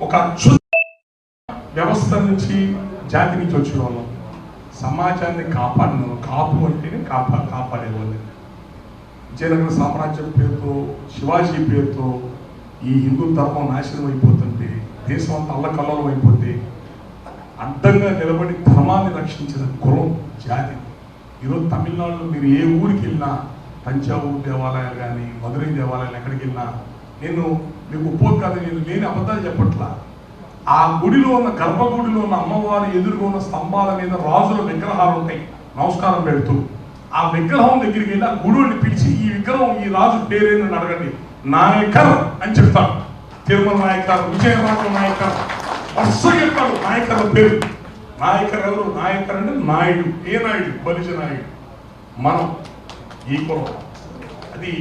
ఒక వ్యవస్థ నుంచి జాతి నుంచి వచ్చిన వాళ్ళం. సమాజాన్ని కాపాడిన కాపు అంటేనే కాపాడేవాళ్ళు. విజయనగర సామ్రాజ్యం పేరుతో, శివాజీ పేరుతో ఈ హిందూ ధర్మం నాశనం అయిపోతుంటే, దేశం అంతా అల్లకల్లోలం అయిపోతే అడ్డంగా నిలబడి ధర్మాన్ని రక్షించిన కులం జాతి. ఈరోజు తమిళనాడులో మీరు ఏ ఊరికి వెళ్ళినా, తంజావూరు దేవాలయాలు కానీ, మధురై దేవాలయాలు ఎక్కడికి వెళ్ళినా, నేను మీకు ఒప్పోదు కాదు, నేను లేని అబద్ధాలు చెప్పట్లా. ఆ గుడిలో ఉన్న గర్భగుడిలో ఉన్న అమ్మవారి ఎదురుగా ఉన్న స్తంభాల మీద రాజుల విగ్రహాలు ఉంటాయి. నమస్కారం పెడుతూ ఆ విగ్రహం దగ్గరికి వెళ్ళి ఆ గుడిని పిలిచి, ఈ విగ్రహం ఈ రాజు పేరేనని అడగండి, నాయకర్ అని చెప్తాడు. తిరుమల నాయకర్, విజయనగరం నాయకర్, వరుసగా చెప్తాడు నాయకర్ల పేరు. నాయకర్ ఎవరు? నాయకర్ అంటే నాయుడు. ఏ నాయుడు? బలిజ నాయుడు. మనం ఈ కులం, అది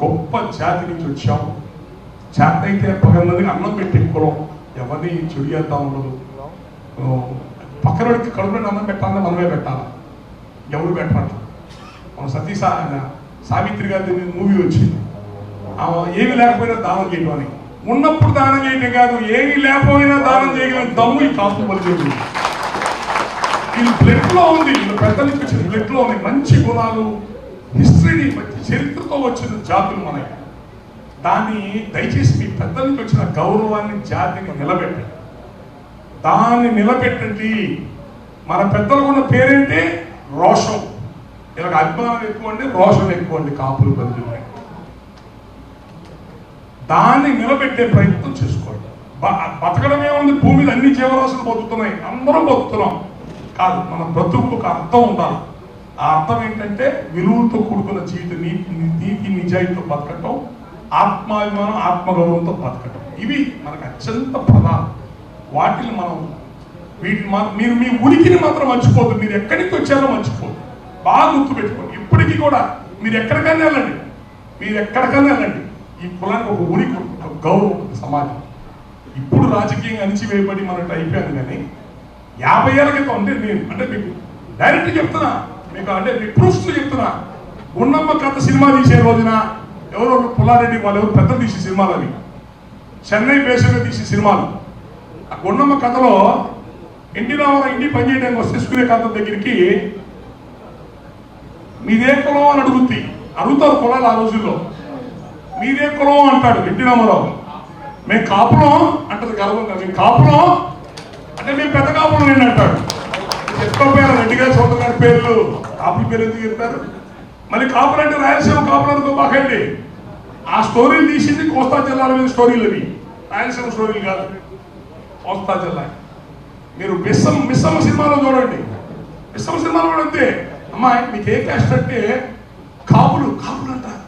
గొప్ప జాతి నుంచి వచ్చాము. జాతి అయితే 10 మందికి అన్నం పెట్టే కులం. ఎవరిని చెడు చేద్దా ఉండదు. పక్కనోడికి కడుపులో అన్నం పెట్టాలని మనమే పెట్టాలి, ఎవరు పెట్టాలి. మన సావిత్రి గారి మూవీ వచ్చింది, ఏమి లేకపోయినా దానం చేయడం అని. ఉన్నప్పుడు దానం చేయటం కాదు, ఏమి లేకపోయినా దానం చేయగలిగిన దమ్ము ఈ కాపు పలిచేది. వీళ్ళు బ్లడ్ లో ఉంది, వీళ్ళు పెద్ద నుంచి వచ్చిన బ్లడ్ లో ఉంది. మంచి గుణాలు, హిస్టరీని, మంచి చరిత్రతో వచ్చిన జాతులు మనకి. దాన్ని దయచేసి మీ పెద్దల నుంచి వచ్చిన గౌరవాన్ని, జాతిని నిలబెట్టండి. దాన్ని నిలబెట్టండి. మన పెద్దలకు ఉన్న పేరేంటి? రోషం. ఇలా అభిమానం ఎక్కువ అండి, రోషం ఎక్కువ అండి కాపులు బంధువులు. దాన్ని నిలబెట్టే ప్రయత్నం చేసుకోండి. బతకడమే ఉంది, భూమి మీద అన్ని జీవరాశులు బతుకుతున్నాయి, అందరం బతుకుతున్నాం కాదు. మన బ్రతుకు ఒక అర్థం ఉండాలి. ఆ అర్థం ఏంటంటే విలువలతో కూడుకున్న జీవితం, నీతి నిజాయితీతో బతకటం, ఆత్మాభిమానం, ఆత్మగౌరవంతో బతకటం. ఇవి మనకు అత్యంత ప్రధానం. వాటిని మీరు మీ ఉనికిని మాత్రం మర్చిపోదు. మీరు ఎక్కడికి వచ్చారో మర్చిపోదు. బాగా గుర్తుపెట్టుకోండి. ఇప్పటికీ కూడా మీరు ఎక్కడికైనా వెళ్ళండి, ఈ కులానికి ఒక ఉనికి, ఒక గౌరవం ఉంటుంది సమాజం. ఇప్పుడు రాజకీయంగా అణిచివేయబడి మనకు అయిపోయాను. కానీ 50 ఏళ్ళ క్రితం అంటే మీకు డైరెక్ట్ చెప్తున్నా, మీకు అంటే మీ ప్రూఫ్స్ చెప్తున్నా. గుండమ్మ కథ సినిమా తీసే రోజున ఎవరో పుల్లారెడ్డి వాళ్ళు ఎవరు పెద్ద తీసే సినిమాలు, అవి చెన్నై బేస్గా తీసే సినిమాలు. ఆ గుండమ్మ కథలో ఎన్టీ రామారావు ఇంటికి పనిచేయడానికి వస్తే సూర్యకాంతం దగ్గరికి, మీదే కులం అని అడుగుతారు కులాలు ఆ రోజుల్లో. మీదే కులం అంటాడు ఎన్టీ రామారావు. మేము కాపులం అంటది గర్వంగా. మేము కాపులం అంటే మేము పెద్ద కాపులం నేను అంటాడు. చెప్పకపోయారు రెడ్డి గారి సొంత గారి పేర్లు, కాపుల పేరు ఎందుకు చెప్పారు? మళ్ళీ కాపులు అంటే రాయలసీమ కాపులు అనుకోబాకండి. ఆ స్టోరీలు తీసింది కోస్తా జిల్లాల మీద స్టోరీలు, అవి రాయలసీమ స్టోరీలు కాదు, కోస్తా జిల్లా. మీరు మిస్సమ్మ సినిమాలో చూడండి, మిస్సమ్మ సినిమాలో కూడా అంతే. అమ్మాయి మీకు ఏ క్యాస్ట్ అంటే కాపులు అంటారు.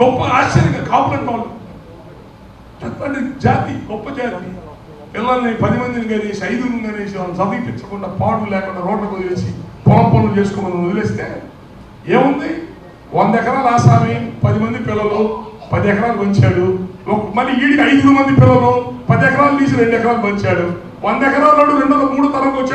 గొప్ప ఆశ్చర్యంగా కాపులు అంటే వాళ్ళు చెప్పండి. జాతి గొప్ప జాతి. పిల్లల్ని 10 మందిని కనేసి 5 కనేసి వాళ్ళని చదివించకుండా, పాడు లేకుండా రోడ్లకు వదిలేసి పొలం పనులు చేసుకోమని వదిలేస్తే ఏముంది? 100 ఎకరాలు ఆసామి, 10 మంది పిల్లలు, 10 ఎకరాలు పంచాడు. మళ్ళీ ఈడికి 5 మంది పిల్లలు, 10 ఎకరాలు తీసి 2 ఎకరాలు పంచాడు. 100 ఎకరాలు 2 3 తరంకి వచ్చాడు.